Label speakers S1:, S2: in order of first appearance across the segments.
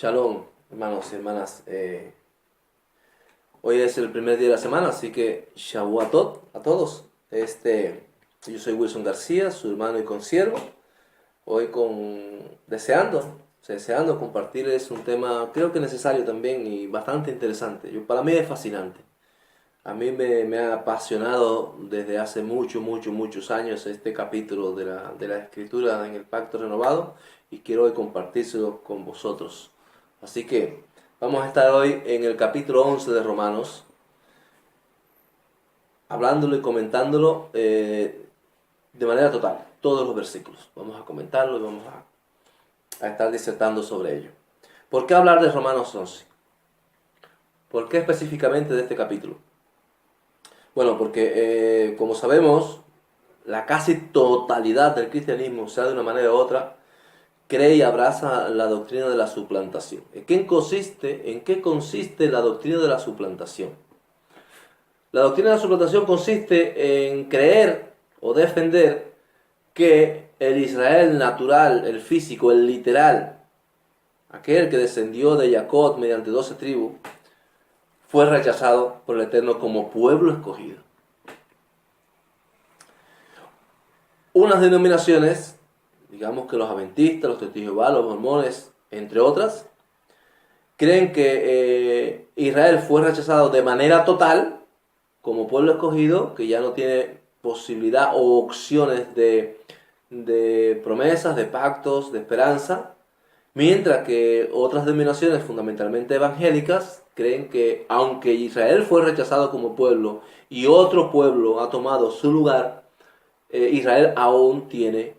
S1: Shalom, hermanos y hermanas. Hoy es el primer día de la semana, así que Shavuot a todos. Yo soy Wilson García, su hermano y consiervo. Hoy deseando compartirles un tema, creo que necesario también y bastante interesante. Para mí es fascinante. A mí me ha apasionado desde hace muchos años este capítulo de la Escritura en el Pacto Renovado y quiero hoy compartírselo con vosotros. Así que vamos a estar hoy en el capítulo 11 de Romanos, hablándolo y comentándolo de manera total, todos los versículos. Vamos a comentarlo y vamos a estar disertando sobre ello. ¿Por qué hablar de Romanos 11? ¿Por qué específicamente de este capítulo? Bueno, porque como sabemos, la casi totalidad del cristianismo, sea de una manera u otra, cree y abraza la doctrina de la suplantación. ¿En qué consiste la doctrina de la suplantación? La doctrina de la suplantación consiste en creer o defender que el Israel natural, el físico, el literal, aquel que descendió de Jacob mediante 12 tribus, fue rechazado por el Eterno como pueblo escogido. Unas denominaciones, digamos que los adventistas, los testigos de Jehová, los mormones, entre otras, creen que Israel fue rechazado de manera total como pueblo escogido, que ya no tiene posibilidad o opciones de promesas, de pactos, de esperanza, mientras que otras denominaciones fundamentalmente evangélicas creen que aunque Israel fue rechazado como pueblo y otro pueblo ha tomado su lugar, Israel aún tiene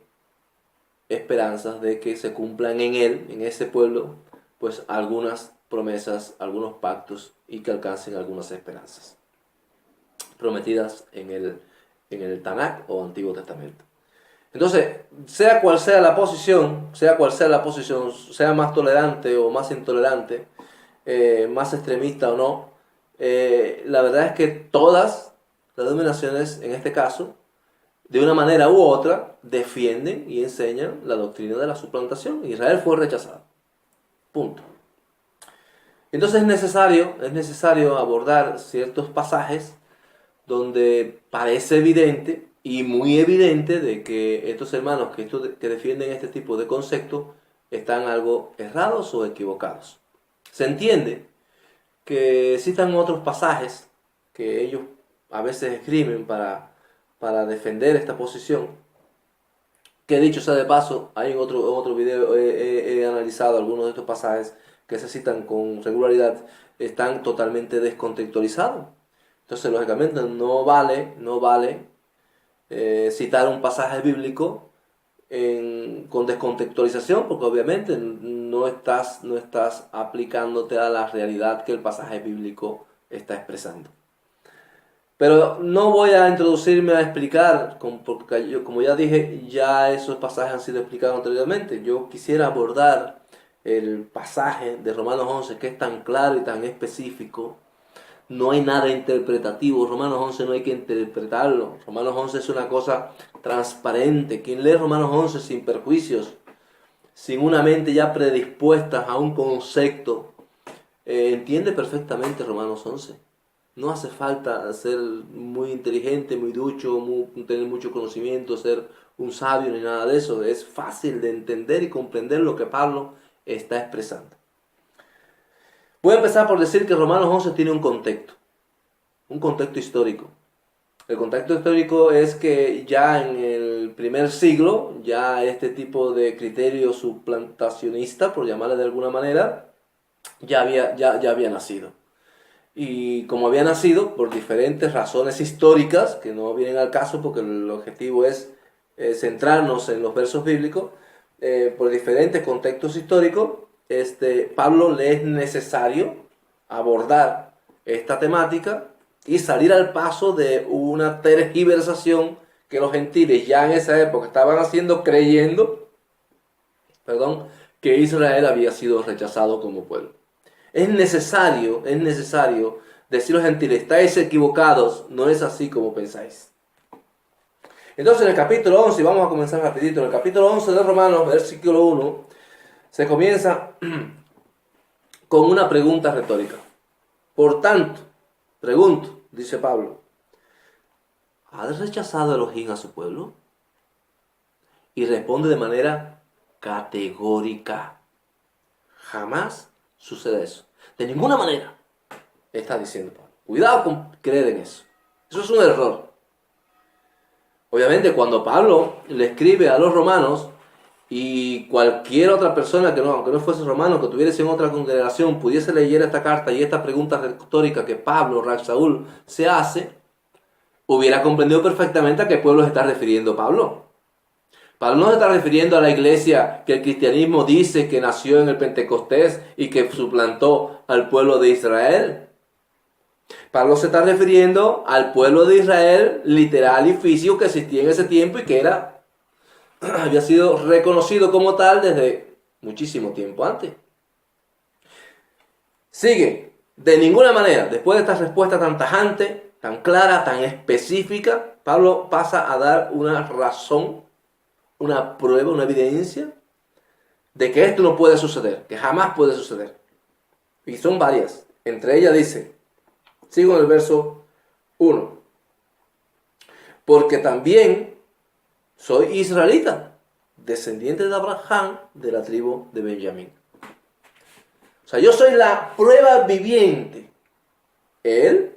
S1: esperanzas de que se cumplan en él, en ese pueblo, pues algunas promesas, algunos pactos y que alcancen algunas esperanzas prometidas en el Tanakh o Antiguo Testamento. Entonces, sea cual sea la posición, sea más tolerante o más intolerante, más extremista o no, la verdad es que todas las denominaciones, en este caso, de una manera u otra, defienden y enseñan la doctrina de la suplantación. Israel fue rechazado. Punto. Entonces es necesario abordar ciertos pasajes donde parece evidente y muy evidente de que estos hermanos que defienden este tipo de conceptos están algo errados o equivocados. Se entiende que existan otros pasajes que ellos a veces escriben para defender esta posición, que dicho sea de paso, en otro video he analizado algunos de estos pasajes que se citan con regularidad, están totalmente descontextualizados. Entonces, lógicamente, no vale citar un pasaje bíblico con descontextualización, porque obviamente no estás aplicándote a la realidad que el pasaje bíblico está expresando. Pero no voy a introducirme a explicar, porque como ya dije, ya esos pasajes han sido explicados anteriormente. Yo quisiera abordar el pasaje de Romanos 11 que es tan claro y tan específico. No hay nada interpretativo. Romanos 11 no hay que interpretarlo. Romanos 11 es una cosa transparente. Quien lee Romanos 11 sin perjuicios, sin una mente ya predispuesta a un concepto, entiende perfectamente Romanos 11. No hace falta ser muy inteligente, muy ducho, tener mucho conocimiento, ser un sabio ni nada de eso. Es fácil de entender y comprender lo que Pablo está expresando. Voy a empezar por decir que Romanos 11 tiene un contexto histórico. El contexto histórico es que ya en el primer siglo, ya este tipo de criterio suplantacionista, por llamarle de alguna manera, ya había nacido. Y como había nacido, por diferentes razones históricas, que no vienen al caso porque el objetivo es centrarnos en los versos bíblicos, por diferentes contextos históricos, Pablo le es necesario abordar esta temática y salir al paso de una tergiversación que los gentiles ya en esa época estaban haciendo creyendo, perdón, que Israel había sido rechazado como pueblo. Es necesario decir a los gentiles, estáis equivocados, no es así como pensáis. Entonces en el capítulo 11, y vamos a comenzar rapidito, en el capítulo 11 de Romanos, versículo 1, se comienza con una pregunta retórica. Por tanto, pregunto, dice Pablo, ¿ha rechazado Elohim a su pueblo? Y responde de manera categórica. Jamás sucede eso. De ninguna manera, está diciendo Pablo. Cuidado con creer en eso. Eso es un error. Obviamente, cuando Pablo le escribe a los romanos, y cualquier otra persona que no, aunque no fuese romano, que tuviese en otra congregación, pudiese leer esta carta y esta pregunta retórica que Pablo, Rab Saúl, se hace, hubiera comprendido perfectamente a qué pueblo se está refiriendo Pablo. Pablo no se está refiriendo a la iglesia que el cristianismo dice que nació en el Pentecostés y que suplantó al pueblo de Israel. Pablo se está refiriendo al pueblo de Israel literal y físico que existía en ese tiempo y que había sido reconocido como tal desde muchísimo tiempo antes. Sigue, de ninguna manera, después de esta respuesta tan tajante, tan clara, tan específica, Pablo pasa a dar una razón, una prueba, una evidencia de que esto no puede suceder, que jamás puede suceder. Y son varias. Entre ellas dice, sigo en el verso 1, porque también soy israelita, descendiente de Abraham, de la tribu de Benjamín. O sea, yo soy la prueba viviente. Él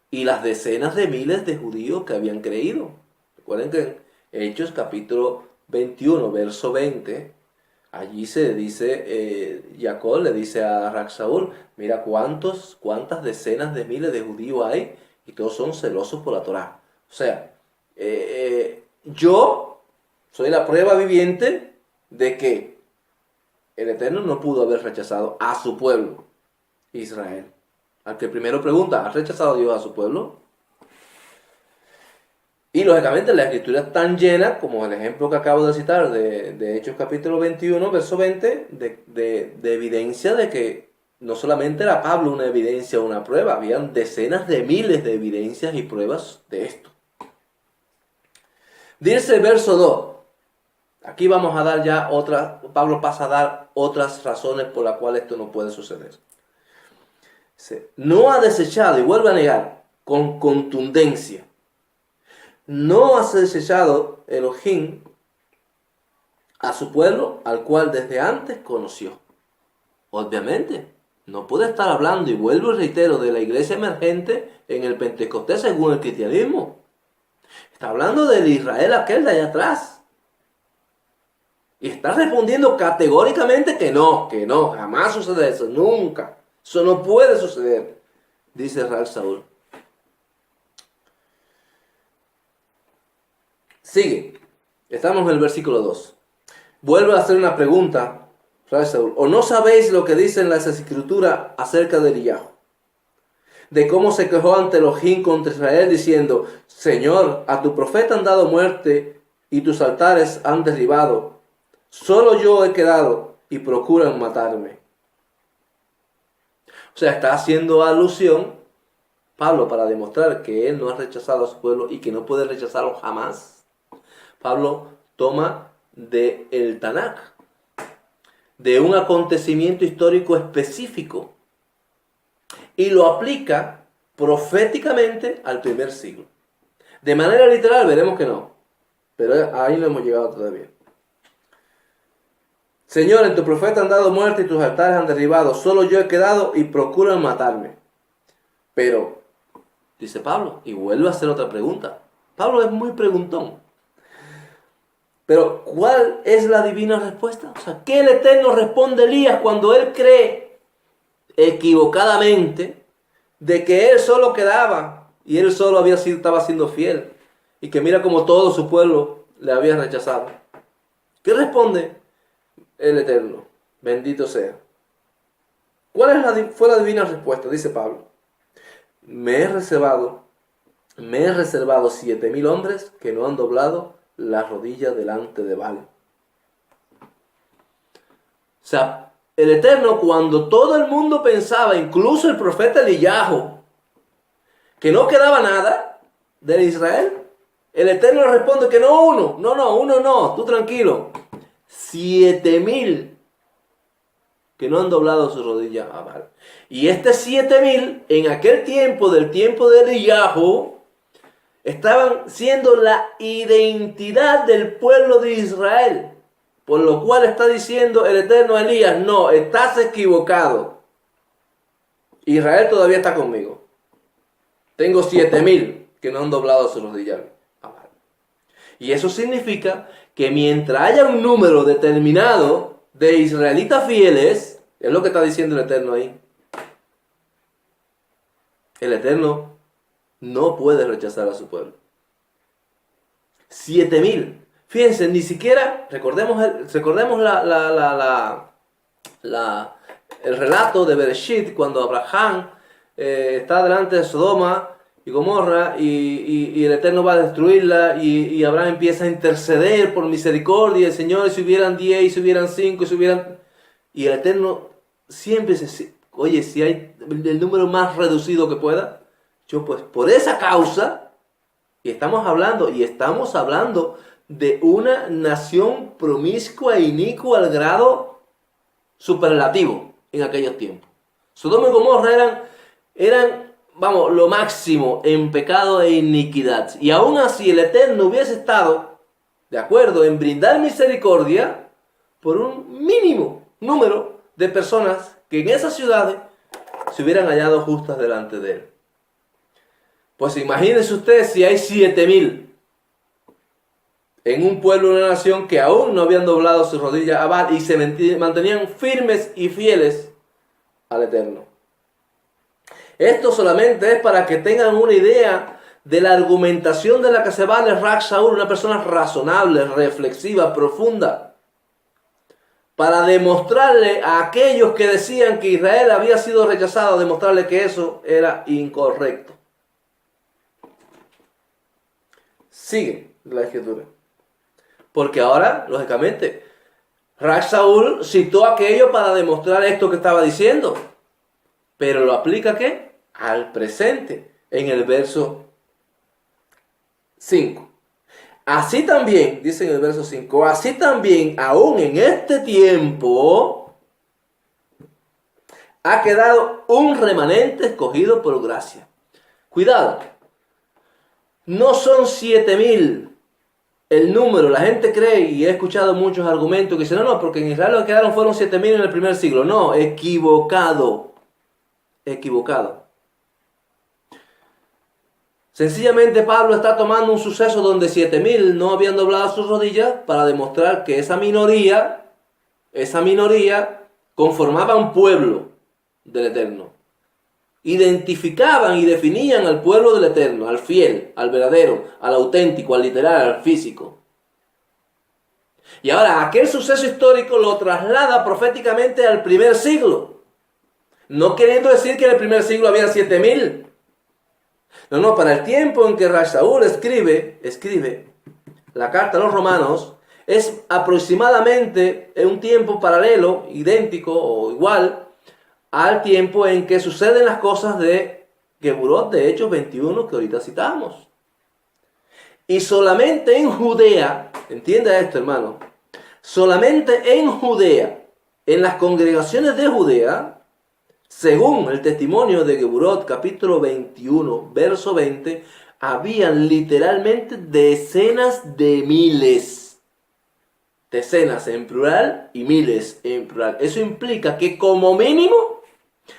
S1: y las decenas de miles de judíos que habían creído. Recuerden que en Hechos capítulo 21, verso 20, allí se dice, Jacob le dice a Rab Saúl, mira cuántas decenas de miles de judíos hay y todos son celosos por la Torá. O sea, yo soy la prueba viviente de que el Eterno no pudo haber rechazado a su pueblo, Israel. Al que primero pregunta, ¿ha rechazado Dios a su pueblo? Y lógicamente la escritura es tan llena, como el ejemplo que acabo de citar de Hechos capítulo 21, verso 20, de evidencia de que no solamente era Pablo una evidencia o una prueba, habían decenas de miles de evidencias y pruebas de esto. Dice el verso 2, aquí vamos a dar ya Pablo pasa a dar otras razones por las cuales esto no puede suceder. No ha desechado, y vuelve a negar, con contundencia. No ha desechado Elohim a su pueblo, al cual desde antes conoció. Obviamente, no puede estar hablando, y vuelvo y reitero, de la iglesia emergente en el Pentecostés según el cristianismo. Está hablando del Israel aquel de allá atrás. Y está respondiendo categóricamente que no, jamás sucede eso, nunca. Eso no puede suceder, dice Rab Saúl. Sigue, estamos en el versículo 2. Vuelve a hacer una pregunta, Rab Saúl. ¿O no sabéis lo que dicen las escrituras acerca de Eliyahu? De cómo se quejó ante Elohim contra Israel diciendo, Señor, a tu profeta han dado muerte y tus altares han derribado. Solo yo he quedado y procuran matarme. O sea, está haciendo alusión Pablo para demostrar que él no ha rechazado a su pueblo y que no puede rechazarlo jamás. Pablo toma del Tanakh, de un acontecimiento histórico específico, y lo aplica proféticamente al primer siglo. De manera literal veremos que no, pero ahí no hemos llegado todavía. Señor, en tu profeta han dado muerte y tus altares han derribado. Solo yo he quedado y procuran matarme. Pero, dice Pablo, y vuelve a hacer otra pregunta. Pablo es muy preguntón. Pero, ¿cuál es la divina respuesta? O sea, ¿qué el Eterno responde a Elías cuando él cree equivocadamente de que él solo quedaba y él solo estaba siendo fiel? Y que mira como todo su pueblo le había rechazado. ¿Qué responde el Eterno? Bendito sea. ¿Cuál fue la divina respuesta? Dice Pablo. Me he reservado 7,000 hombres que no han doblado la rodilla delante de Baal. O sea, el Eterno, cuando todo el mundo pensaba, incluso el profeta Eliyahu, que no quedaba nada de Israel, el Eterno responde que no uno no, tú tranquilo. 7,000 que no han doblado su rodilla a Baal. Y este 7.000, en aquel tiempo, del tiempo de Eliyahu, estaban siendo la identidad del pueblo de Israel. Por lo cual está diciendo el eterno Elías, no, estás equivocado. Israel todavía está conmigo. Tengo 7.000 que no han doblado su rodilla a Baal. Y eso significa que mientras haya un número determinado de israelitas fieles, es lo que está diciendo el Eterno ahí. El Eterno no puede rechazar a su pueblo. 7.000. Fíjense, ni siquiera, recordemos el relato de Bereshit, cuando Abraham está delante de Sodoma y Gomorra y el Eterno va a destruirla y Abraham empieza a interceder por misericordia. El Señor, si hubieran 10, si hubieran 5, si hubieran... Y el Eterno siempre dice, oye, si hay el número más reducido que pueda, yo pues por esa causa, y estamos hablando de una nación promiscua e inicua al grado superlativo en aquellos tiempos. Sodoma y Gomorra eran, vamos, lo máximo en pecado e iniquidad. Y aún así el Eterno hubiese estado de acuerdo en brindar misericordia por un mínimo número de personas que en esas ciudades se hubieran hallado justas delante de él. Pues imagínense ustedes si hay 7.000 en un pueblo, una nación que aún no habían doblado su rodilla a Baal y se mantenían firmes y fieles al Eterno. Esto solamente es para que tengan una idea de la argumentación de la que se vale Rab Shaul, una persona razonable, reflexiva, profunda, para demostrarle a aquellos que decían que Israel había sido rechazado, demostrarle que eso era incorrecto. Sigue la escritura. Porque ahora, lógicamente, Rab Shaul citó aquello para demostrar esto que estaba diciendo. Pero lo aplica ¿qué? Al presente, en el verso 5. Así también, dice en el verso 5, así también, aún en este tiempo, ha quedado un remanente escogido por gracia. Cuidado, no son 7.000 el número. La gente cree, y he escuchado muchos argumentos que dicen, no, porque en Israel lo que quedaron fueron 7.000 en el primer siglo. No, equivocado. Sencillamente Pablo está tomando un suceso donde 7.000 no habían doblado sus rodillas para demostrar que esa minoría conformaba un pueblo del Eterno. Identificaban y definían al pueblo del Eterno, al fiel, al verdadero, al auténtico, al literal, al físico. Y ahora aquel suceso histórico lo traslada proféticamente al primer siglo. No queriendo decir que en el primer siglo había 7.000. No, para el tiempo en que Rab Shaul escribe la carta a los romanos, es aproximadamente en un tiempo paralelo, idéntico o igual, al tiempo en que suceden las cosas de Geburot, de Hechos 21, que ahorita citamos. Y solamente en Judea, entienda esto, hermano, solamente en Judea, en las congregaciones de Judea, según el testimonio de Geburot, capítulo 21, verso 20, habían literalmente decenas de miles. Decenas en plural y miles en plural. Eso implica que como mínimo,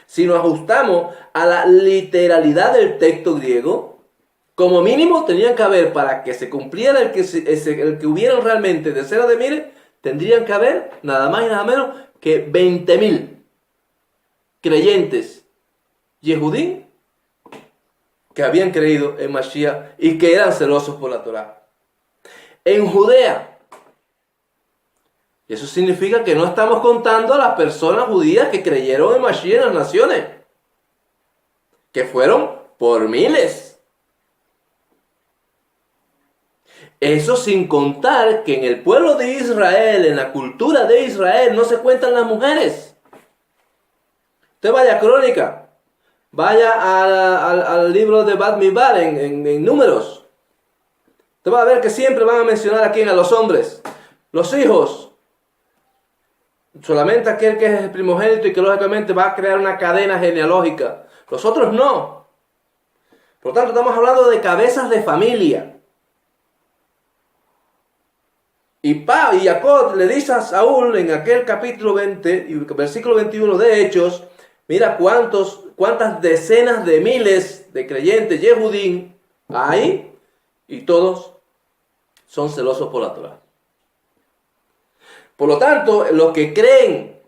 S1: si nos ajustamos a la literalidad del texto griego, como mínimo tenían que haber, para que se cumpliera el que hubieran realmente decenas de miles, tendrían que haber nada más y nada menos que 20.000 creyentes yehudí que habían creído en Mashiach y que eran celosos por la Torá. En Judea. Y eso significa que no estamos contando a las personas judías que creyeron en Mashiach en las naciones, que fueron por miles. Eso sin contar que en el pueblo de Israel, en la cultura de Israel, no se cuentan las mujeres. Usted vaya a Crónica, vaya al libro de Bat Midbar en Números. Usted va a ver que siempre van a mencionar a quién, a los hombres, los hijos Solamente aquel que es el primogénito y que lógicamente va a crear una cadena genealógica. Los otros no. Por lo tanto, estamos hablando de cabezas de familia. Y Jacob le dice a Saúl en aquel capítulo 20 y versículo 21 de Hechos, mira cuántas decenas de miles de creyentes Yehudín hay y todos son celosos por la Torah. Por lo tanto, los que creen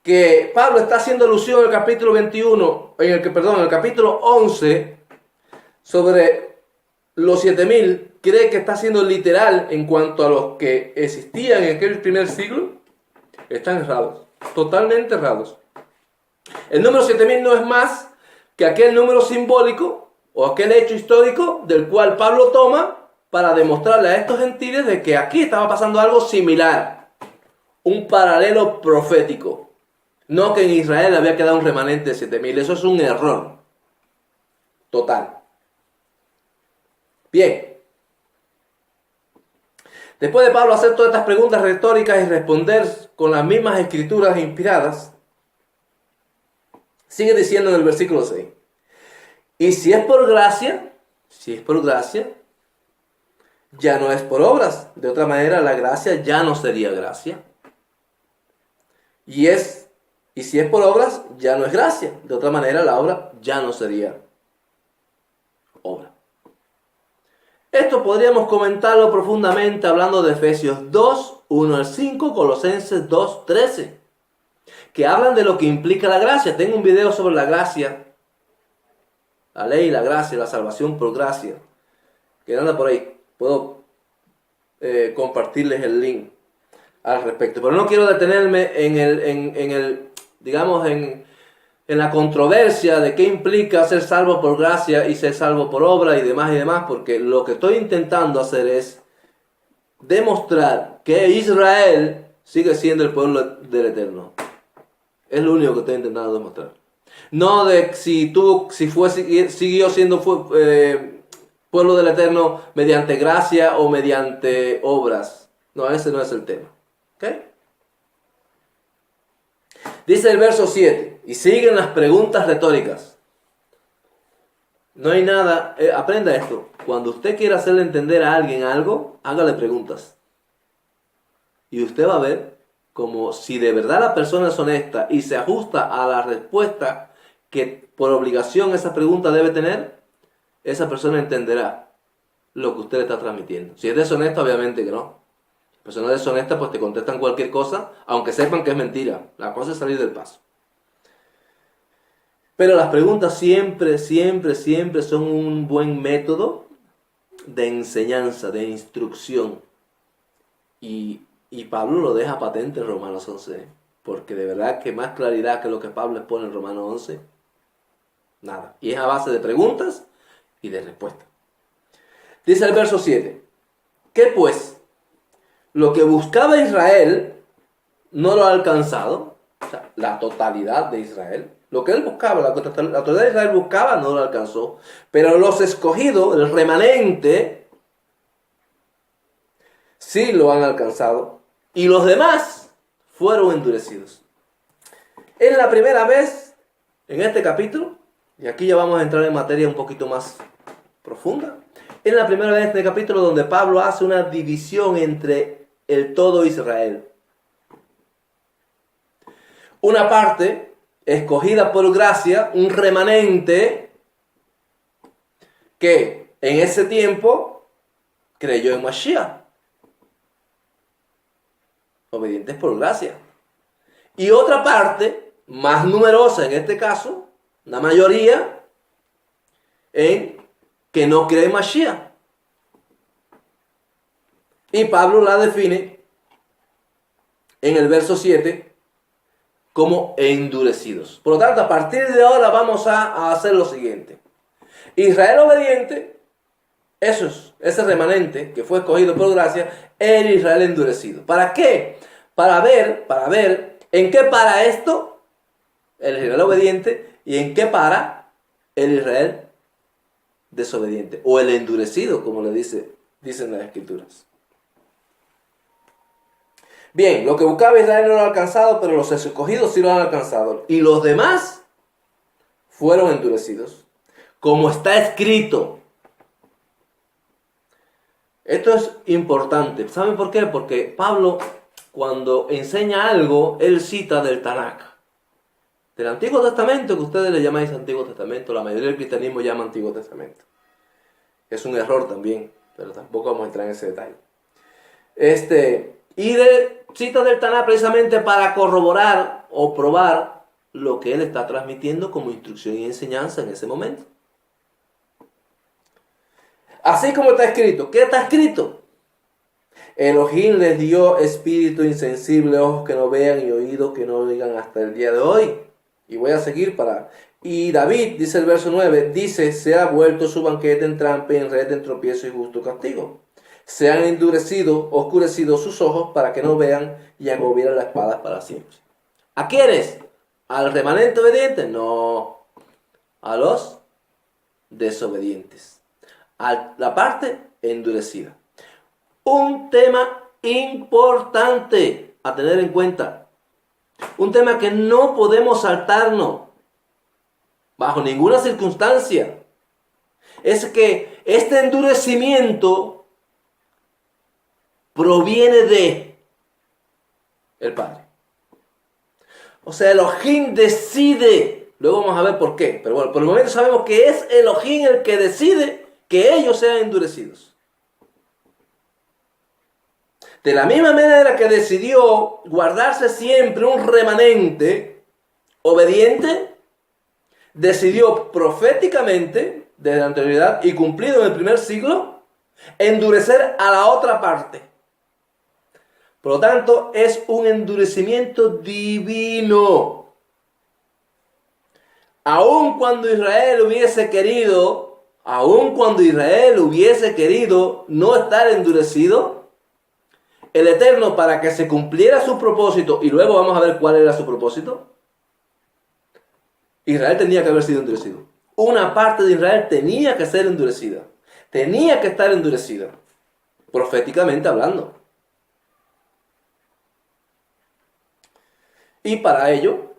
S1: que Pablo está haciendo alusión en el capítulo 21, en el capítulo 11, sobre los 7000, cree que está siendo literal en cuanto a los que existían en aquel primer siglo, están errados, totalmente errados. El número 7000 no es más que aquel número simbólico o aquel hecho histórico del cual Pablo toma para demostrarle a estos gentiles de que aquí estaba pasando algo similar, un paralelo profético. No que en Israel había quedado un remanente de 7000, eso es un error total. Bien. Después de Pablo hacer todas estas preguntas retóricas y responder con las mismas escrituras inspiradas, sigue diciendo en el versículo 6, y si es por gracia, ya no es por obras. De otra manera, la gracia ya no sería gracia. Y si es por obras, ya no es gracia. De otra manera, la obra ya no sería obra. Esto podríamos comentarlo profundamente hablando de Efesios 2, 1 al 5, Colosenses 2, 13, que hablan de lo que implica la gracia. Tengo un video sobre la gracia, la ley, la gracia, la salvación por gracia, que anda por ahí. Puedo compartirles el link al respecto. Pero no quiero detenerme en la controversia de qué implica ser salvo por gracia y ser salvo por obra y demás, porque lo que estoy intentando hacer es demostrar que Israel sigue siendo el pueblo del Eterno. Es lo único que estoy intentando demostrar. No de siguió siendo pueblo del Eterno mediante gracia o mediante obras. No, ese no es el tema. ¿Ok? Dice el verso 7, y siguen las preguntas retóricas. No hay nada, aprenda esto. Cuando usted quiera hacerle entender a alguien algo, hágale preguntas. Y usted va a ver como si de verdad la persona es honesta y se ajusta a la respuesta que por obligación esa pregunta debe tener, esa persona entenderá lo que usted le está transmitiendo. Si es deshonesta, obviamente que no. Persona deshonesta, pues te contestan cualquier cosa, aunque sepan que es mentira. La cosa es salir del paso. Pero las preguntas siempre son un buen método de enseñanza, de instrucción. Y Pablo lo deja patente en Romanos 11. Porque de verdad que más claridad que lo que Pablo expone en Romanos 11, nada. Y es a base de preguntas y de respuestas. Dice el verso 7. ¿Qué pues? Lo que buscaba Israel no lo ha alcanzado, o sea, la totalidad de Israel. Lo que él buscaba, la totalidad de Israel buscaba, no lo alcanzó. Pero los escogidos, el remanente, sí lo han alcanzado. Y los demás fueron endurecidos. Es la primera vez en este capítulo, y aquí ya vamos a entrar en materia un poquito más profunda. Es la primera vez en este capítulo donde Pablo hace una división entre el todo Israel. Una parte escogida por gracia, un remanente que en ese tiempo creyó en Mashiach. Obedientes por gracia. Y otra parte, más numerosa en este caso, la mayoría, en que no cree en Mashiach. Y Pablo la define en el verso 7 como endurecidos. Por lo tanto, a partir de ahora vamos a hacer lo siguiente. Israel obediente, ese remanente que fue escogido por gracia, el Israel endurecido. ¿Para qué? Para ver en qué para esto el Israel obediente y en qué para el Israel desobediente o el endurecido, como le dicen las escrituras. Bien, lo que buscaba Israel no lo ha alcanzado, pero los escogidos sí lo han alcanzado. Y los demás fueron endurecidos. Como está escrito. Esto es importante. ¿Saben por qué? Porque Pablo, cuando enseña algo, él cita del Tanakh. Del Antiguo Testamento, que ustedes le llamáis Antiguo Testamento, la mayoría del cristianismo llama Antiguo Testamento. Es un error también, pero tampoco vamos a entrar en ese detalle. Cita del Tanakh precisamente para corroborar o probar lo que él está transmitiendo como instrucción y enseñanza en ese momento. Así como está escrito. ¿Qué está escrito? Elohim les dio espíritu insensible, ojos que no vean y oídos que no oigan hasta el día de hoy. Y voy a seguir para... Y David, dice el verso 9, dice, se ha vuelto su banquete en trampa, en red, en tropiezo y justo castigo. Se han endurecido, oscurecido sus ojos para que no vean y agobieran la espada para siempre. ¿A quiénes? ¿Al remanente obediente? No. A los desobedientes. A la parte endurecida. Un tema importante a tener en cuenta. Un tema que no podemos saltarnos bajo ninguna circunstancia. Es que este endurecimiento proviene de el Padre. O sea, Elohim decide. Luego vamos a ver por qué. Pero bueno, por el momento sabemos que es Elohim el que decide que ellos sean endurecidos. De la misma manera que decidió guardarse siempre un remanente obediente, decidió proféticamente, desde la anterioridad y cumplido en el primer siglo, endurecer a la otra parte. Por lo tanto, es un endurecimiento divino. Aun cuando Israel hubiese querido no estar endurecido, el Eterno, para que se cumpliera su propósito, y luego vamos a ver cuál era su propósito, Israel tenía que haber sido endurecido. Una parte de Israel tenía que ser endurecida. Tenía que estar endurecida. Proféticamente hablando. Y para ello,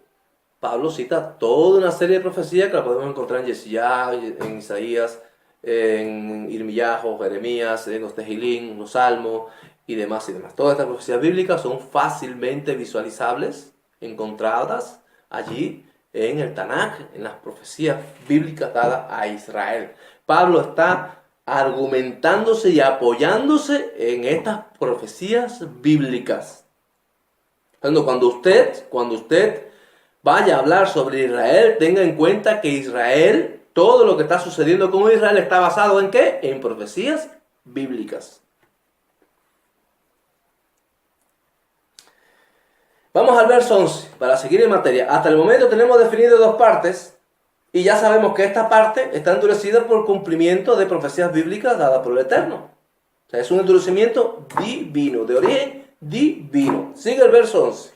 S1: Pablo cita toda una serie de profecías que la podemos encontrar en Yesías, en Isaías, en Irmiyajo, Jeremías, en los Tejilín, los Salmos y demás y demás. Todas estas profecías bíblicas son fácilmente visualizables, encontradas allí en el Tanakh, en las profecías bíblicas dadas a Israel. Pablo está argumentándose y apoyándose en estas profecías bíblicas. Cuando usted vaya a hablar sobre Israel, tenga en cuenta que Israel, todo lo que está sucediendo con Israel está basado ¿en qué? En profecías bíblicas. Vamos al verso 11, para seguir en materia. Hasta el momento tenemos definido dos partes, y ya sabemos que esta parte está endurecida por cumplimiento de profecías bíblicas dadas por el Eterno. O sea, es un endurecimiento divino, de origen divino. Sigue el verso 11.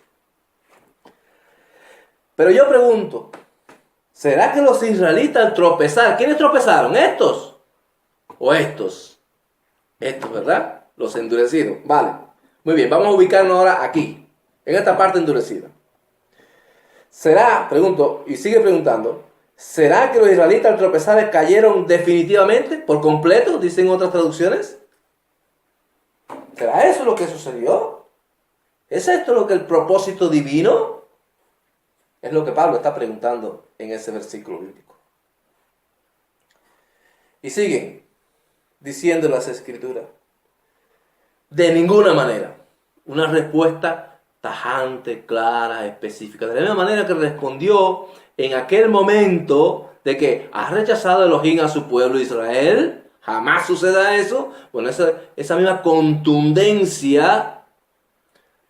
S1: Pero yo pregunto, ¿será que los israelitas al tropezar, ¿quiénes tropezaron? ¿Estos? ¿O estos? Estos, ¿verdad? Los endurecidos. Vale. Muy bien, vamos a ubicarnos ahora aquí, en esta parte endurecida. ¿Será, pregunto, y sigue preguntando, ¿será que los israelitas al tropezar cayeron definitivamente, por completo, dicen otras traducciones? ¿Será eso lo que sucedió? ¿Es esto lo que el propósito divino? Es lo que Pablo está preguntando en ese versículo bíblico. Y siguen diciendo las Escrituras. De ninguna manera. Una respuesta tajante, clara, específica. De la misma manera que respondió en aquel momento de que ha rechazado Elohim a su pueblo Israel. Jamás suceda eso. Bueno, esa misma contundencia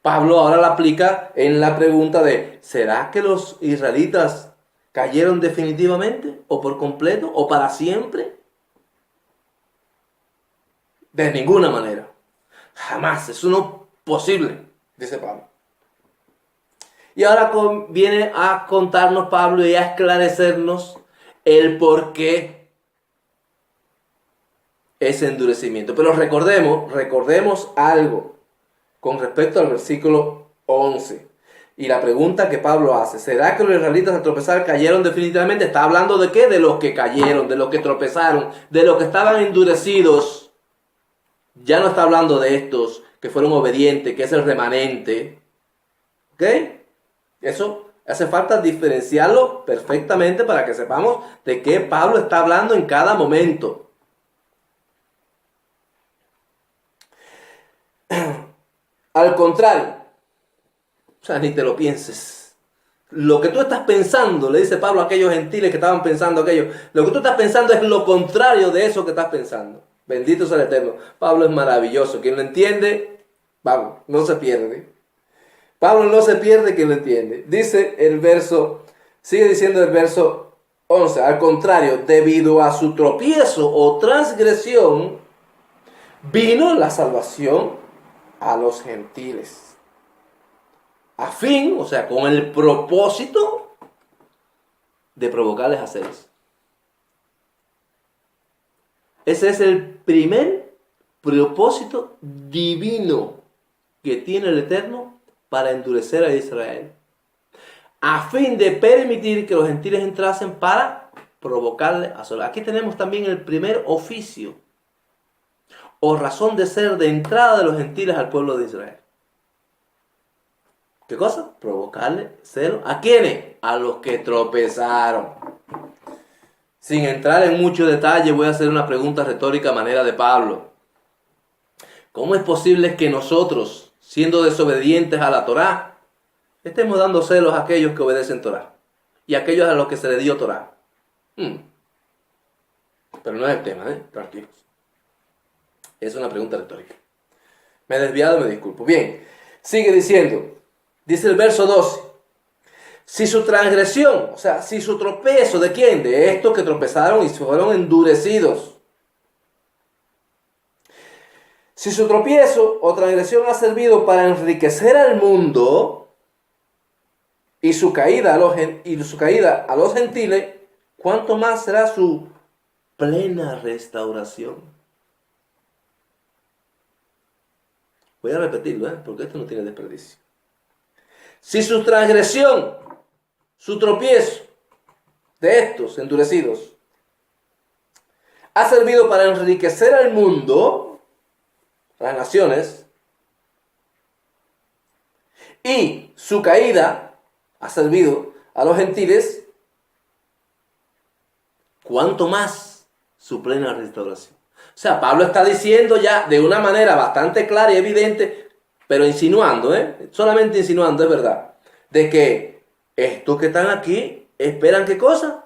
S1: Pablo ahora la aplica en la pregunta de ¿será que los israelitas cayeron definitivamente? ¿O por completo? ¿O para siempre? De ninguna manera. Jamás. Eso no es posible, dice Pablo. Y ahora viene a contarnos Pablo y a esclarecernos el por qué ese endurecimiento. Pero recordemos algo. con respecto al versículo 11. Y la pregunta que Pablo hace, ¿será que los israelitas al tropezar cayeron definitivamente? ¿Está hablando de qué? De los que cayeron, de los que tropezaron, de los que estaban endurecidos. Ya no está hablando de estos que fueron obedientes, que es el remanente. ¿Ok? Eso hace falta diferenciarlo perfectamente para que sepamos de qué Pablo está hablando en cada momento. Al contrario, o sea, ni te lo pienses. Lo que tú estás pensando, le dice Pablo a aquellos gentiles que estaban pensando aquello, lo que tú estás pensando es lo contrario de eso que estás pensando. Bendito sea el Eterno. Pablo es maravilloso. Quien lo entiende, vamos, no se pierde. Pablo no se pierde, quien lo entiende. Dice el verso, sigue diciendo el verso 11. Al contrario, debido a su tropiezo o transgresión, vino la salvación a los gentiles. A fin, o sea, con el propósito de provocarles a celos. Ese es el primer propósito divino que tiene el Eterno para endurecer a Israel. A fin de permitir que los gentiles entrasen para provocarle a celos. Aquí tenemos también el primer oficio o razón de ser de entrada de los gentiles al pueblo de Israel. ¿Qué cosa? Provocarle celo. ¿A quiénes? A los que tropezaron. Sin entrar en mucho detalle, voy a hacer una pregunta retórica a manera de Pablo. ¿Cómo es posible que nosotros, siendo desobedientes a la Torá, estemos dando celos a aquellos que obedecen Torá y a aquellos a los que se les dio Torá? Pero no es el tema, tranquilos. Es una pregunta retórica. Me he desviado, me disculpo. Bien, sigue diciendo. Dice el verso 12, si su transgresión, o sea, si su tropezo, ¿de quién? De estos que tropezaron y fueron endurecidos. Si su tropiezo o transgresión ha servido para enriquecer al mundo y su caída a los gentiles, ¿cuánto más será su plena restauración? Voy a repetirlo, porque esto no tiene desperdicio. Si su transgresión, su tropiezo de estos endurecidos ha servido para enriquecer al mundo, las naciones, y su caída ha servido a los gentiles, ¿cuánto más su plena restauración? O sea, Pablo está diciendo ya de una manera bastante clara y evidente, pero insinuando, solamente insinuando, es verdad, de que estos que están aquí esperan ¿qué cosa?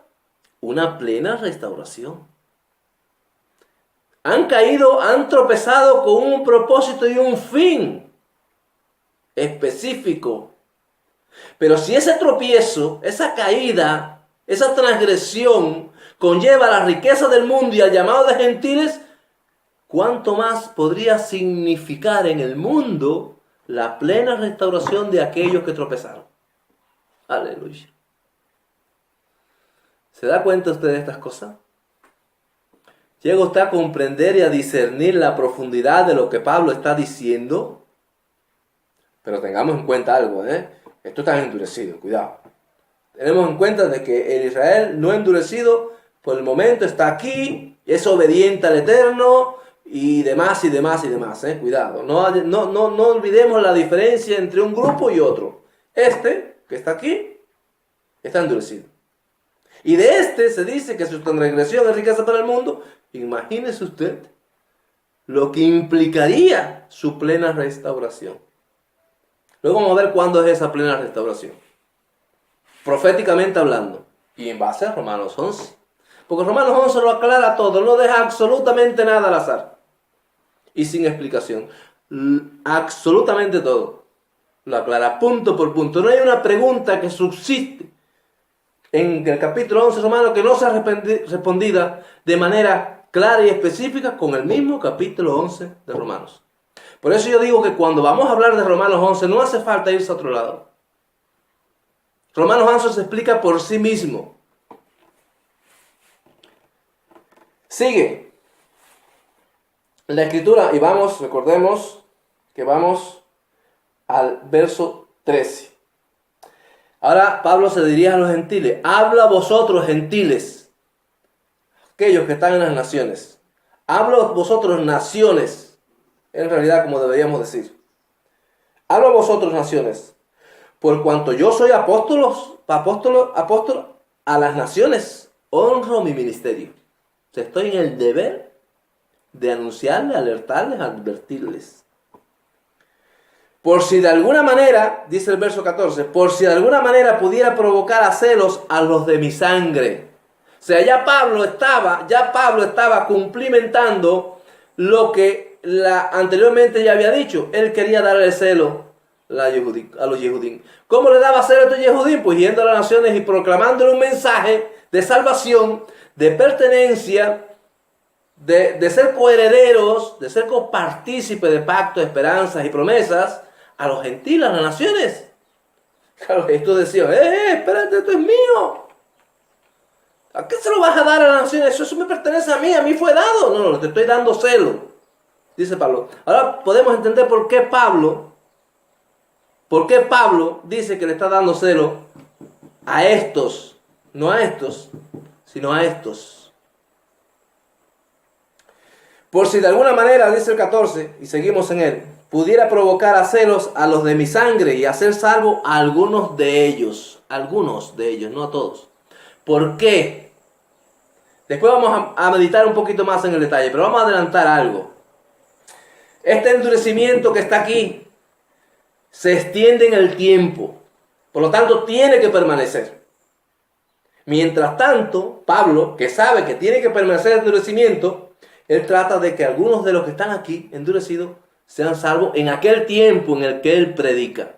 S1: Una plena restauración. Han caído, han tropezado con un propósito y un fin específico. Pero si ese tropiezo, esa caída, esa transgresión conlleva la riqueza del mundo y al llamado de gentiles, ¿cuánto más podría significar en el mundo la plena restauración de aquellos que tropezaron? Aleluya. ¿Se da cuenta usted de estas cosas? ¿Llega usted a comprender y a discernir la profundidad de lo que Pablo está diciendo? Pero tengamos en cuenta algo, Esto está endurecido, cuidado. Tenemos en cuenta de que el Israel no endurecido, por el momento está aquí, es obediente al Eterno, y demás, y demás, y demás, cuidado. No olvidemos la diferencia entre un grupo y otro. Este, que está aquí, está endurecido. Y de este se dice que su transgresión es riqueza para el mundo. Imagínese usted lo que implicaría su plena restauración. Luego vamos a ver cuándo es esa plena restauración. Proféticamente hablando. Y en base a Romanos 11. Porque Romanos 11 lo aclara todo, no deja absolutamente nada al azar. Y sin explicación. Absolutamente todo. Lo aclara punto por punto. No hay una pregunta que subsiste en el capítulo 11 Romanos que no sea respondida de manera clara y específica con el mismo capítulo 11 de Romanos. Por eso yo digo que cuando vamos a hablar de Romanos 11 no hace falta irse a otro lado. Romanos 11 se explica por sí mismo. Sigue la escritura y recordemos que vamos al verso 13. Ahora Pablo se dirige a los gentiles. Habla vosotros, gentiles, aquellos que están en las naciones. Habla vosotros, naciones, en realidad como deberíamos decir. Habla vosotros, naciones, por cuanto yo soy apóstol a las naciones, honro mi ministerio. O sea, estoy en el deber de anunciarles, alertarles, advertirles. Por si de alguna manera, dice el verso 14, por si de alguna manera pudiera provocar a celos a los de mi sangre. O sea, ya Pablo estaba cumplimentando lo que anteriormente ya había dicho. Él quería darle celo a los Yehudim. ¿Cómo le daba celo a estos Yehudim? Pues yendo a las naciones y proclamándole un mensaje de salvación, de pertenencia, de ser coherederos, de ser copartícipes de pactos, esperanzas y promesas a los gentiles, a las naciones. Claro, esto decía, espérate, esto es mío. ¿A qué se lo vas a dar a las naciones? Eso me pertenece a mí fue dado. No, te estoy dando celo, dice Pablo. Ahora podemos entender por qué Pablo dice que le está dando celo a estos, no a estos, sino a estos. Por si de alguna manera, dice el 14, y seguimos en él, pudiera provocar a celos a los de mi sangre y hacer salvo a algunos de ellos, no a todos. ¿Por qué? Después vamos a meditar un poquito más en el detalle, pero vamos a adelantar algo. Este endurecimiento que está aquí se extiende en el tiempo, por lo tanto tiene que permanecer. Mientras tanto, Pablo, que sabe que tiene que permanecer el endurecimiento, él trata de que algunos de los que están aquí endurecidos sean salvos en aquel tiempo en el que él predica.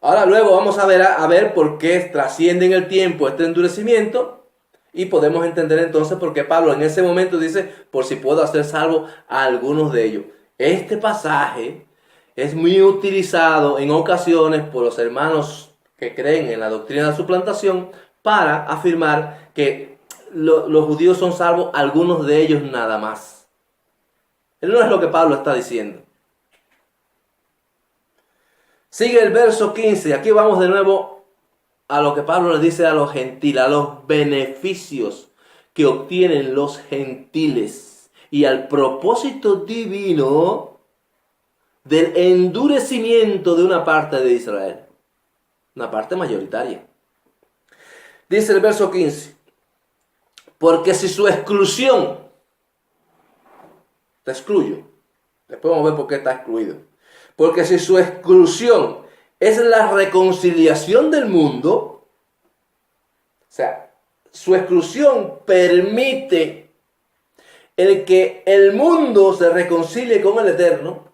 S1: Ahora luego vamos a ver por qué trasciende en el tiempo este endurecimiento y podemos entender entonces por qué Pablo en ese momento dice, por si puedo hacer salvo a algunos de ellos. Este pasaje es muy utilizado en ocasiones por los hermanos que creen en la doctrina de la suplantación para afirmar que los judíos son salvos, algunos de ellos nada más. Él no es lo que Pablo está diciendo. Sigue el verso 15. Aquí vamos de nuevo a lo que Pablo le dice a los gentiles, a los beneficios que obtienen los gentiles y al propósito divino del endurecimiento de una parte de Israel, una parte mayoritaria. Dice el verso 15, porque si su exclusión, te excluyo, después vamos a ver por qué está excluido, porque si su exclusión es la reconciliación del mundo, o sea, su exclusión permite el que el mundo se reconcilie con el Eterno.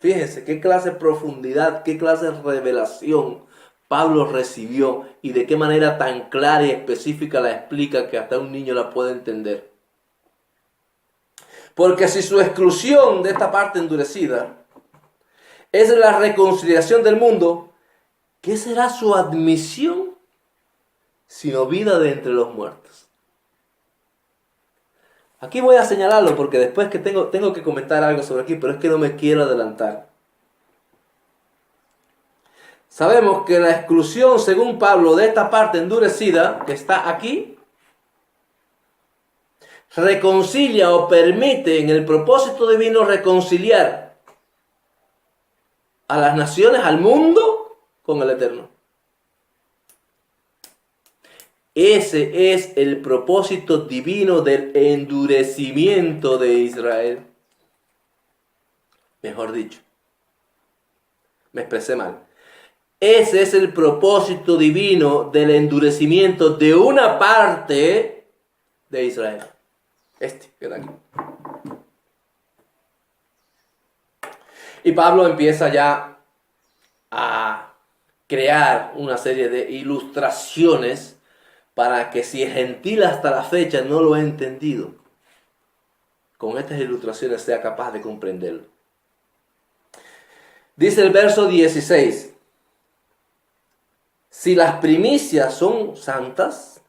S1: Fíjense qué clase de profundidad, qué clase de revelación Pablo recibió y de qué manera tan clara y específica la explica que hasta un niño la puede entender. Porque si su exclusión de esta parte endurecida es la reconciliación del mundo, ¿qué será su admisión sino vida de entre los muertos? Aquí voy a señalarlo porque después que tengo que comentar algo sobre aquí, pero es que no me quiero adelantar. Sabemos que la exclusión, según Pablo, de esta parte endurecida que está aquí, reconcilia o permite en el propósito divino reconciliar a las naciones, al mundo, con el Eterno. Ese es el propósito divino del endurecimiento de Israel. Mejor dicho, me expresé mal. Ese es el propósito divino del endurecimiento de una parte de Israel. Este, que está aquí. Y Pablo empieza ya a crear una serie de ilustraciones para que si el gentil hasta la fecha no lo ha entendido, con estas ilustraciones sea capaz de comprenderlo. Dice el verso 16, si las primicias son santas,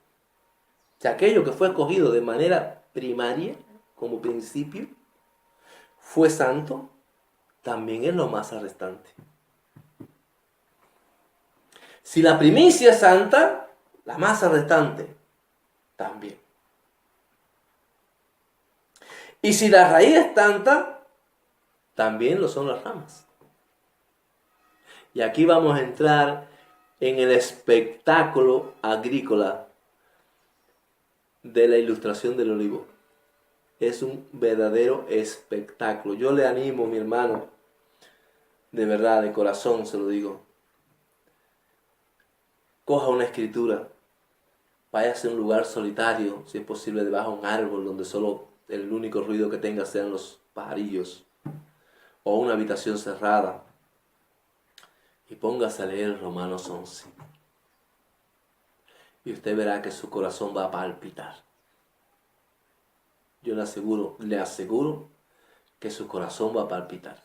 S1: o sea, aquello que fue escogido de manera primaria, como principio, fue santo, también es lo más restante. Si la primicia es santa, la masa restante también. Y si la raíz es santa, también lo son las ramas. Y aquí vamos a entrar en el espectáculo agrícola de la ilustración del olivo. Es un verdadero espectáculo. Yo le animo, mi hermano, de verdad, de corazón se lo digo. Coja una escritura, váyase a un lugar solitario, si es posible debajo de un árbol donde solo el único ruido que tenga sean los pajarillos, o una habitación cerrada, y póngase a leer Romanos 11. Y usted verá que su corazón va a palpitar. Yo le aseguro que su corazón va a palpitar.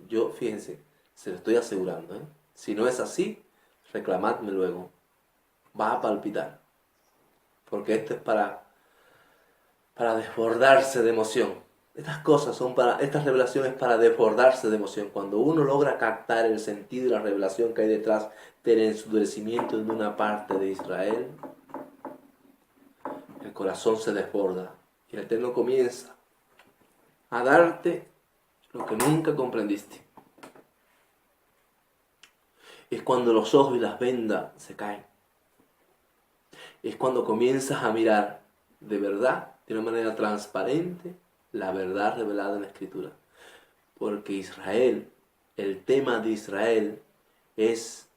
S1: Yo, fíjense, se lo estoy asegurando, ¿eh? Si no es así, reclamadme luego. Va a palpitar. Porque esto es para desbordarse de emoción. Estas revelaciones para desbordarse de emoción. Cuando uno logra captar el sentido y la revelación que hay detrás del endurecimiento de una parte de Israel, el corazón se desborda y el Eterno comienza a darte lo que nunca comprendiste. Es cuando los ojos y las vendas se caen. Es cuando comienzas a mirar de verdad, de una manera transparente, la verdad revelada en la Escritura. Porque Israel, el tema de Israel es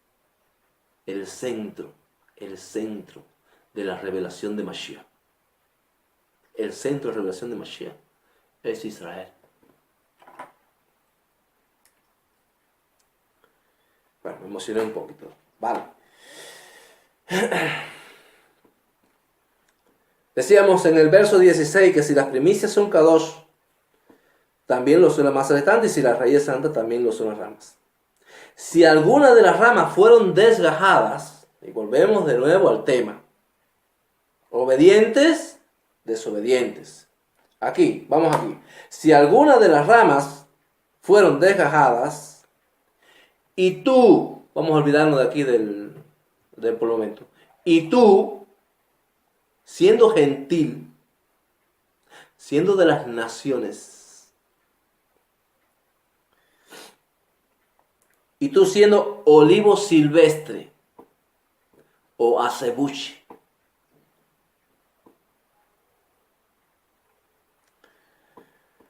S1: el centro de la revelación de Mashiach. El centro de la revelación de Mashiach es Israel. Bueno, me emocioné un poquito. Vale. Decíamos en el verso 16 que si las primicias son kadosh, también lo son las masas restantes, y si la raíz es santa, también lo son las ramas. Si alguna de las ramas fueron desgajadas, y volvemos de nuevo al tema, obedientes, desobedientes. Vamos aquí. Si alguna de las ramas fueron desgajadas, y tú, vamos a olvidarnos de aquí del por el momento, y tú, siendo gentil, siendo de las naciones, y tú siendo olivo silvestre o acebuche,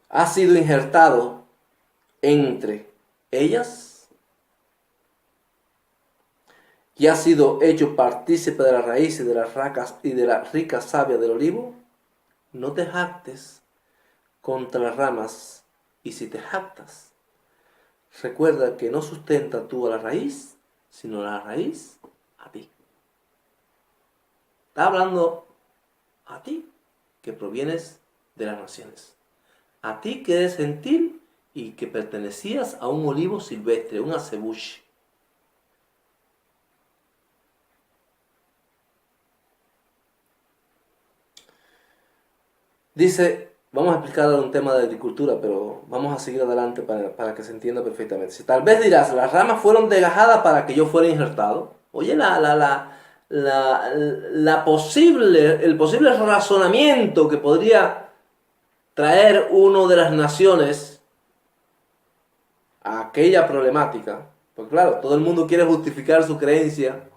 S1: has sido injertado entre ellas y has sido hecho partícipe de la raíz y de la rica savia del olivo, no te jactes contra las ramas, y si te jactas, recuerda que no sustenta tú a la raíz, sino la raíz a ti. Está hablando a ti, que provienes de las naciones. A ti que eres gentil y que pertenecías a un olivo silvestre, un acebuche. Dice, vamos a explicar un tema de agricultura, pero vamos a seguir adelante para que se entienda perfectamente. Si tal vez dirás, las ramas fueron desgajadas para que yo fuera injertado. Oye, el posible razonamiento que podría traer uno de las naciones a aquella problemática. Porque claro, todo el mundo quiere justificar su creencia.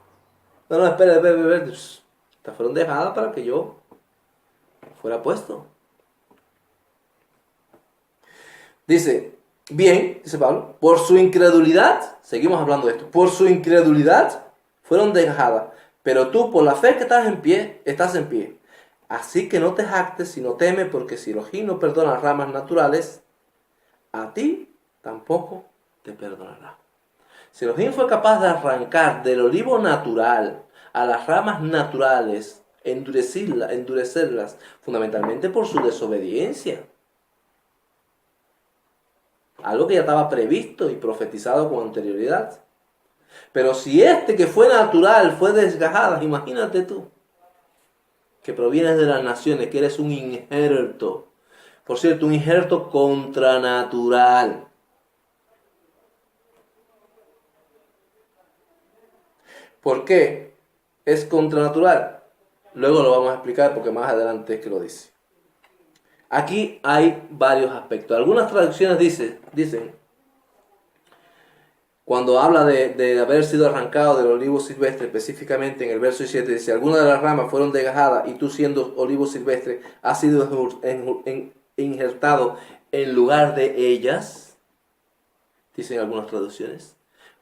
S1: No, espera. Estas fueron dejadas para que yo fuera puesto. Dice Pablo, por su incredulidad, seguimos hablando de esto, por su incredulidad fueron dejadas, pero tú por la fe que estás en pie. Así que no te jactes, sino teme, porque si Elohim no perdona las ramas naturales, a ti tampoco te perdonará. Si Elohim fue capaz de arrancar del olivo natural a las ramas naturales, endurecerlas, fundamentalmente por su desobediencia. Algo que ya estaba previsto y profetizado con anterioridad. Pero si este que fue natural fue desgajada, imagínate tú, que provienes de las naciones, que eres un injerto, Por cierto, un injerto contranatural. ¿Por qué es contranatural? Luego lo vamos a explicar porque más adelante es que lo dice. Aquí hay varios aspectos. Algunas traducciones dicen, cuando habla de haber sido arrancado del olivo silvestre, específicamente en el verso 7, dice, algunas de las ramas fueron desgajadas y tú siendo olivo silvestre has sido injertado en lugar de ellas, dicen algunas traducciones.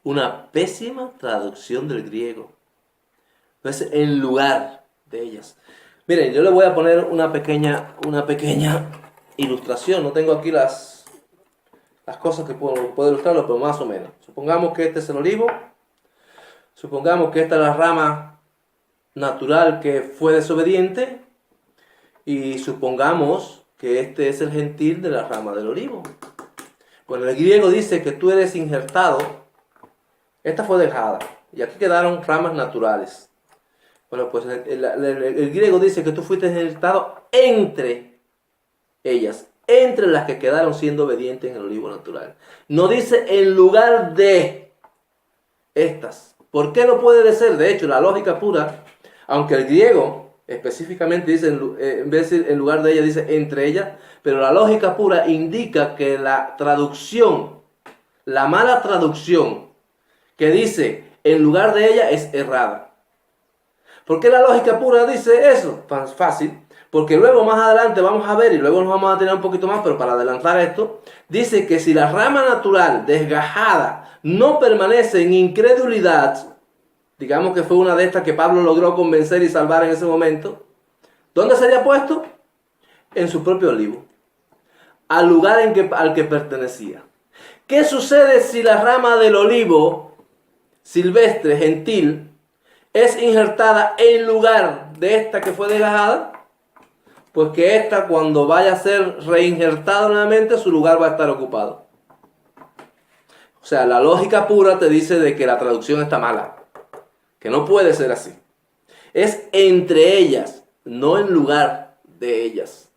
S1: Una pésima traducción del griego. Entonces, en lugar de ellas. Miren, yo le voy a poner una pequeña ilustración. No tengo aquí las cosas que puedo ilustrarlo, pero más o menos. Supongamos que este es el olivo. Supongamos que esta es la rama natural que fue desobediente. Y supongamos que este es el gentil de la rama del olivo. Bueno, el griego dice que tú eres injertado. Esta fue dejada. Y aquí quedaron ramas naturales. Bueno, pues el griego dice que tú fuiste injertado entre ellas, entre las que quedaron siendo obedientes en el olivo natural. No dice en lugar de estas. ¿Por qué no puede ser? De hecho, la lógica pura, aunque el griego específicamente dice, en vez de decir en lugar de ellas, dice entre ellas, pero la lógica pura indica que la traducción, la mala traducción que dice en lugar de ella es errada. ¿Por qué la lógica pura dice eso? Fácil. Porque luego más adelante vamos a ver, y luego nos vamos a tener un poquito más, pero para adelantar esto, dice que si la rama natural desgajada no permanece en incredulidad, digamos que fue una de estas que Pablo logró convencer y salvar en ese momento, ¿dónde sería puesto? En su propio olivo, al lugar al que pertenecía. ¿Qué sucede si la rama del olivo silvestre, gentil, es injertada en lugar de esta que fue desgajada? Pues que esta, cuando vaya a ser reinjertada nuevamente, su lugar va a estar ocupado. O sea, la lógica pura te dice de que la traducción está mala, que no puede ser así. Es entre ellas, no en lugar de ellas.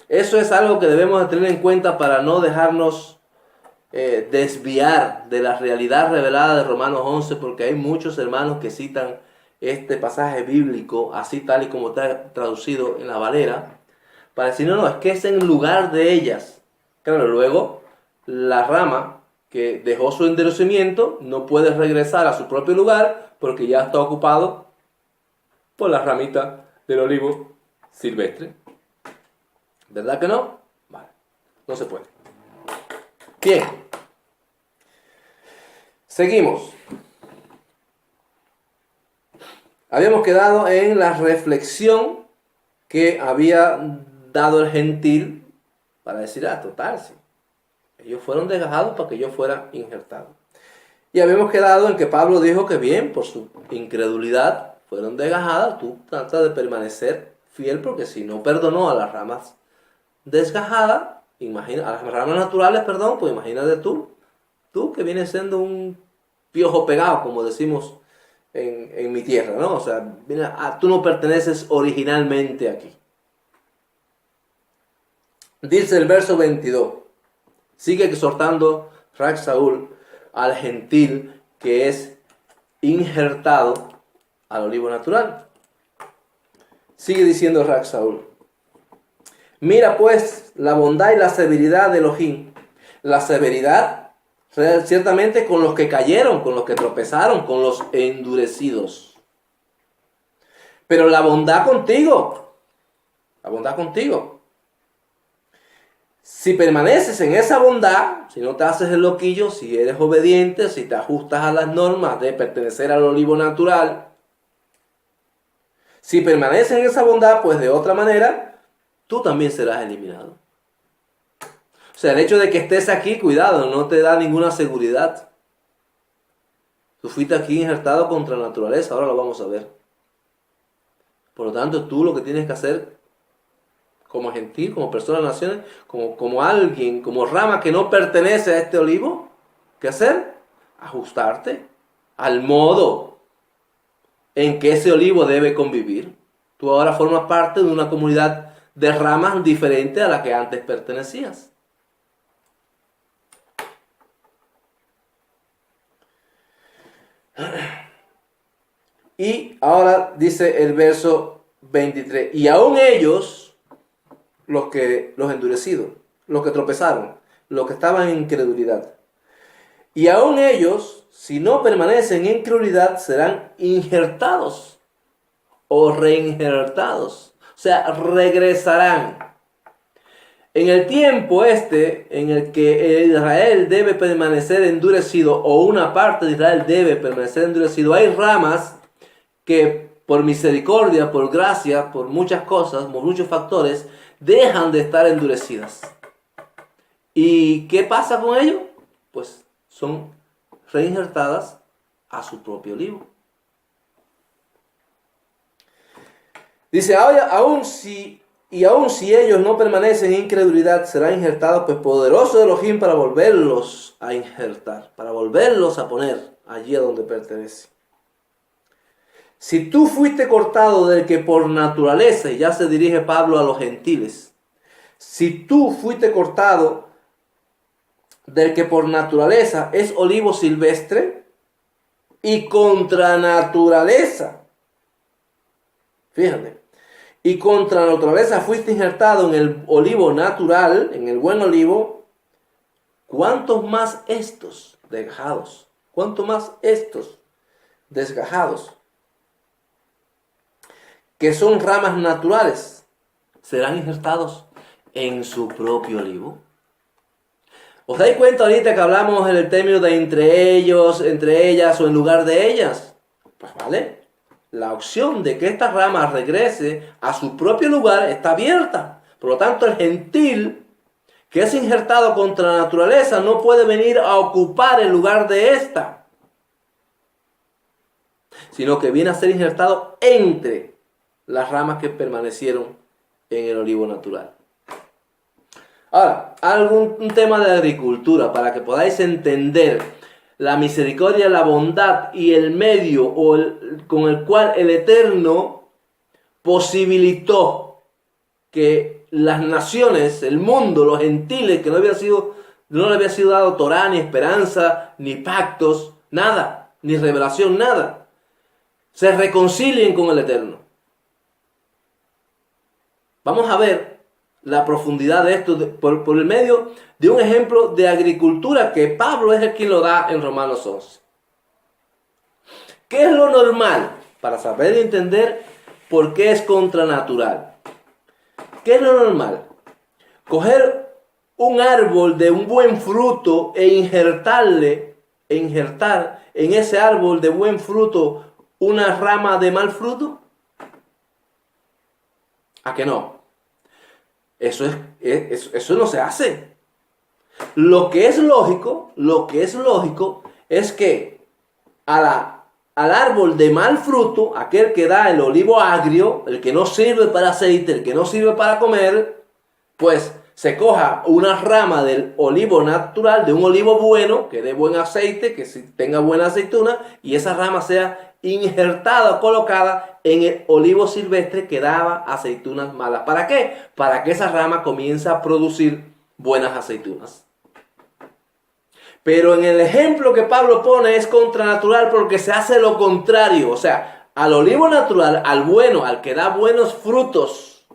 S1: Eso es algo que debemos de tener en cuenta para no dejarnos desviar de la realidad revelada de Romanos 11, porque hay muchos hermanos que citan este pasaje bíblico así tal y como está traducido en la Valera, para decir, no, es que es en lugar de ellas. Claro, luego la rama que dejó su endurecimiento no puede regresar a su propio lugar porque ya está ocupado por la ramita del olivo silvestre. ¿Verdad que no? Vale, no se puede. Bien, seguimos. Habíamos quedado en la reflexión que había dado el gentil para decir, total, sí. Ellos fueron desgajados para que yo fuera injertado. Y habíamos quedado en que Pablo dijo que bien, por su incredulidad, fueron desgajadas. Tú trata de permanecer fiel porque si no perdonó a las ramas desgajadas, a las ramas naturales, perdón, pues imagínate tú que vienes siendo un piojo pegado, como decimos en mi tierra, ¿no? O sea, tú no perteneces originalmente aquí. Dice el verso 22, sigue exhortando Raj Saúl al gentil que es injertado al olivo natural. Sigue diciendo Raj Saúl, mira pues la bondad y la severidad de Elohim. La severidad ciertamente con los que cayeron, con los que tropezaron, con los endurecidos. Pero la bondad contigo. La bondad contigo. Si permaneces en esa bondad, si no te haces el loquillo, si eres obediente, si te ajustas a las normas de pertenecer al olivo natural, si permaneces en esa bondad, pues de otra manera, tú también serás eliminado. O sea, el hecho de que estés aquí, cuidado, no te da ninguna seguridad. Tú fuiste aquí injertado contra la naturaleza, ahora lo vamos a ver. Por lo tanto, tú lo que tienes que hacer como gentil, como persona de las naciones, como alguien, como rama que no pertenece a este olivo, ¿qué hacer? Ajustarte al modo en que ese olivo debe convivir. Tú ahora formas parte de una comunidad de ramas diferentes a las que antes pertenecías. Y ahora dice el verso 23, y aún ellos, los endurecidos, los que tropezaron, los que estaban en incredulidad, y aún ellos, si no permanecen en incredulidad, serán injertados o reinjertados, o sea, regresarán. En el tiempo en el que Israel debe permanecer endurecido, o una parte de Israel debe permanecer endurecido, hay ramas que por misericordia, por gracia, por muchas cosas, por muchos factores, dejan de estar endurecidas. ¿Y qué pasa con ello? Pues son reinjertadas a su propio olivo. Dice, aún si ellos no permanecen en incredulidad, serán injertados, pues poderoso Elohim para volverlos a injertar, para volverlos a poner allí a donde pertenece. Si tú fuiste cortado del que por naturaleza, y ya se dirige Pablo a los gentiles, si tú fuiste cortado del que por naturaleza es olivo silvestre y contra naturaleza, fíjate, y contra naturaleza fuiste injertado en el olivo natural, en el buen olivo, ¿cuántos más estos desgajados? ¿Cuántos más estos desgajados? Que son ramas naturales, serán injertados en su propio olivo. ¿Os dais cuenta ahorita que hablamos en el término de entre ellos, entre ellas o en lugar de ellas? Pues vale, la opción de que esta rama regrese a su propio lugar está abierta. Por lo tanto, el gentil que es injertado contra la naturaleza no puede venir a ocupar el lugar de esta, sino que viene a ser injertado entre las ramas que permanecieron en el olivo natural. Ahora, un tema de agricultura para que podáis entender la misericordia, la bondad y el medio con el cual el Eterno posibilitó que las naciones, el mundo, los gentiles, que no le había sido dado Torah, ni esperanza, ni pactos, nada, ni revelación, nada, se reconcilien con el Eterno. Vamos a ver la profundidad de esto por el medio de un ejemplo de agricultura que Pablo es el quien lo da en Romanos 11. ¿Qué es lo normal? Para saber y entender por qué es contranatural. ¿Qué es lo normal? Coger un árbol de un buen fruto e injertar en ese árbol de buen fruto una rama de mal fruto. ¿A que no? Eso no se hace. Lo que es lógico es que al árbol de mal fruto, aquel que da el olivo agrio, el que no sirve para aceite, el que no sirve para comer, pues se coja una rama del olivo natural, de un olivo bueno, que dé buen aceite, que tenga buena aceituna, y esa rama sea injertada o colocada en el olivo silvestre que daba aceitunas malas. ¿Para qué? Para que esa rama comience a producir buenas aceitunas. Pero en el ejemplo que Pablo pone es contranatural porque se hace lo contrario. O sea, al olivo natural, al bueno, al que da buenos frutos,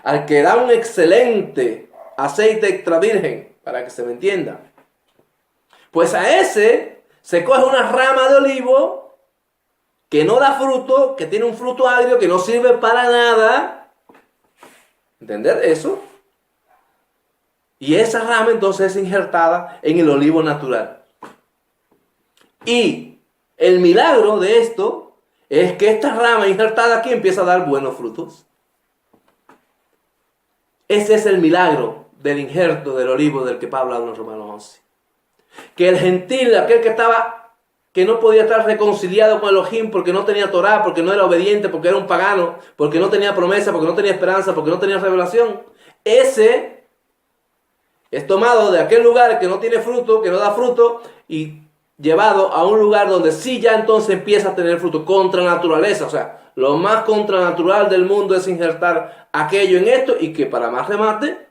S1: al que da un excelente aceite extra virgen, para que se me entienda, pues a ese se coge una rama de olivo que no da fruto, que tiene un fruto agrio, que no sirve para nada. ¿Entender eso? Y esa rama entonces es injertada en el olivo natural. Y el milagro de esto es que esta rama injertada aquí empieza a dar buenos frutos. Ese es el milagro del injerto del olivo del que Pablo habla en Romanos 11. Que el gentil, aquel que no podía estar reconciliado con Elohim porque no tenía Torah, porque no era obediente, porque era un pagano, porque no tenía promesa, porque no tenía esperanza, porque no tenía revelación, ese es tomado de aquel lugar que no tiene fruto, que no da fruto, y llevado a un lugar donde sí ya entonces empieza a tener fruto contra naturaleza. O sea, lo más contranatural del mundo es injertar aquello en esto y que para más remate,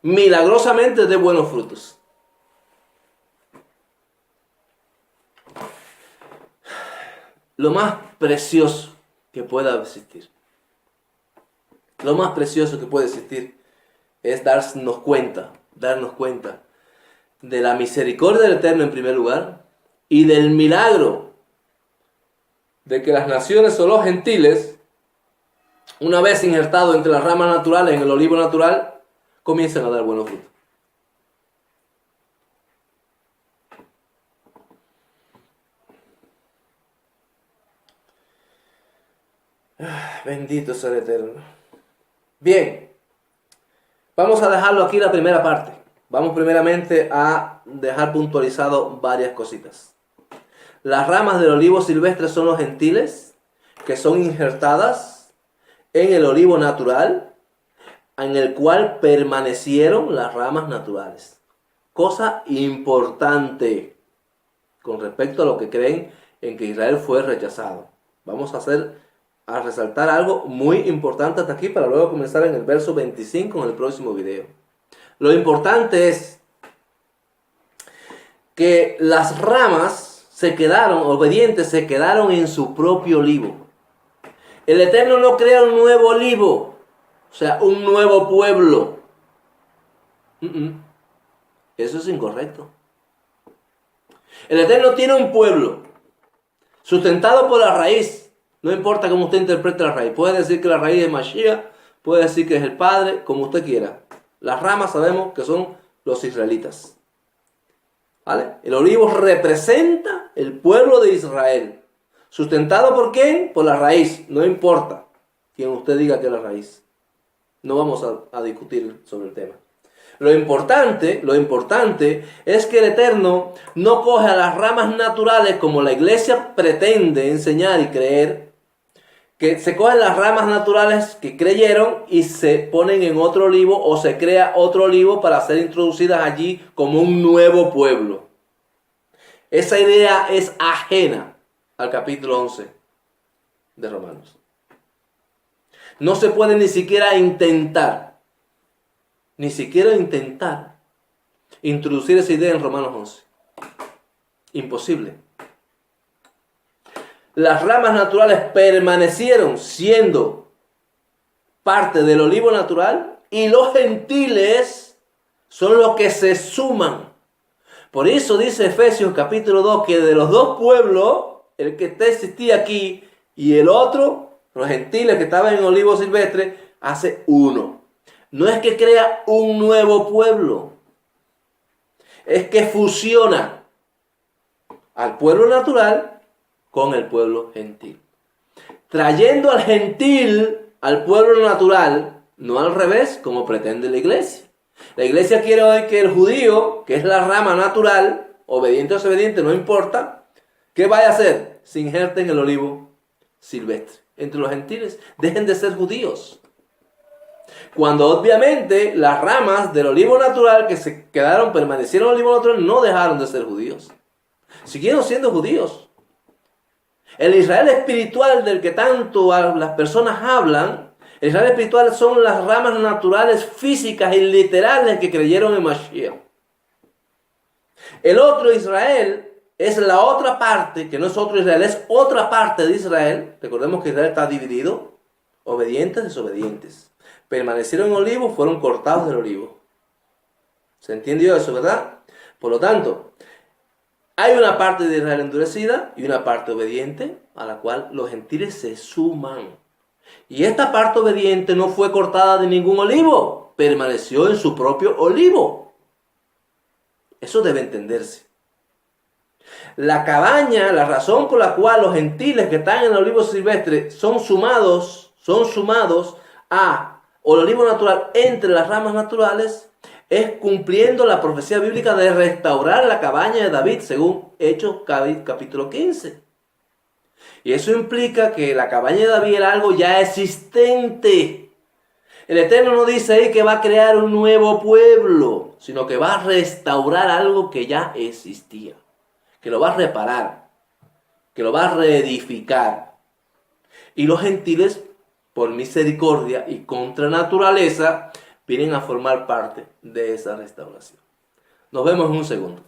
S1: milagrosamente dé buenos frutos. Lo más precioso que pueda existir. Lo más precioso que puede existir es darnos cuenta de la misericordia del Eterno en primer lugar y del milagro de que las naciones o los gentiles, una vez injertados entre las ramas naturales en el olivo natural, comienzan a dar buenos frutos. Bendito sea el Eterno. Bien, vamos a dejarlo aquí la primera parte. Vamos primeramente a dejar puntualizado varias cositas. Las ramas del olivo silvestre son los gentiles que son injertadas en el olivo natural, en el cual permanecieron las ramas naturales. Cosa importante con respecto a lo que creen en que Israel fue rechazado. Vamos a resaltar algo muy importante hasta aquí para luego comenzar en el verso 25 en el próximo video. Lo importante es que las ramas se quedaron, obedientes, se quedaron en su propio olivo. El Eterno no crea un nuevo olivo, o sea, un nuevo pueblo. Eso es incorrecto. El Eterno tiene un pueblo sustentado por la raíz. No importa cómo usted interprete la raíz. Puede decir que la raíz es Mashiach, puede decir que es el Padre, como usted quiera. Las ramas sabemos que son los israelitas. ¿Vale? El olivo representa el pueblo de Israel. ¿Sustentado por quién? Por la raíz. No importa quien usted diga que es la raíz. No vamos a discutir sobre el tema. Lo importante es que el Eterno no coge a las ramas naturales como la iglesia pretende enseñar y creer, que se cogen las ramas naturales que creyeron y se ponen en otro olivo o se crea otro olivo para ser introducidas allí como un nuevo pueblo. Esa idea es ajena al capítulo 11 de Romanos. No se puede ni siquiera intentar introducir esa idea en Romanos 11. Imposible. Las ramas naturales permanecieron siendo parte del olivo natural y los gentiles son los que se suman. Por eso dice Efesios capítulo 2 que de los dos pueblos, el que existía aquí y el otro, los gentiles que estaban en olivo silvestre, hace uno. No es que crea un nuevo pueblo, es que fusiona al pueblo natural con el pueblo gentil. Trayendo al gentil al pueblo natural, no al revés, como pretende la iglesia. La iglesia quiere hoy que el judío, que es la rama natural, obediente o desobediente, no importa, ¿qué vaya a hacer? Se injerte en el olivo silvestre. Entre los gentiles, dejen de ser judíos. Cuando obviamente las ramas del olivo natural que se quedaron, permanecieron en el olivo natural, no dejaron de ser judíos. Siguieron siendo judíos. El Israel espiritual del que tanto las personas hablan, el Israel espiritual son las ramas naturales físicas y literales que creyeron en Mashiach. El otro Israel es la otra parte, que no es otro Israel, es otra parte de Israel. Recordemos que Israel está dividido, obedientes, desobedientes. Permanecieron en olivo, fueron cortados del olivo. ¿Se entendió eso, verdad? Por lo tanto, hay una parte de Israel endurecida y una parte obediente a la cual los gentiles se suman. Y esta parte obediente no fue cortada de ningún olivo, permaneció en su propio olivo. Eso debe entenderse. La cabaña, la razón por la cual los gentiles que están en el olivo silvestre son sumados a el olivo natural entre las ramas naturales, es cumpliendo la profecía bíblica de restaurar la cabaña de David, según Hechos capítulo 15. Y eso implica que la cabaña de David era algo ya existente. El Eterno no dice ahí que va a crear un nuevo pueblo, sino que va a restaurar algo que ya existía. que lo va a reparar, que lo va a reedificar. Y los gentiles, por misericordia y contra naturaleza, vienen a formar parte de esa restauración. Nos vemos en un segundo.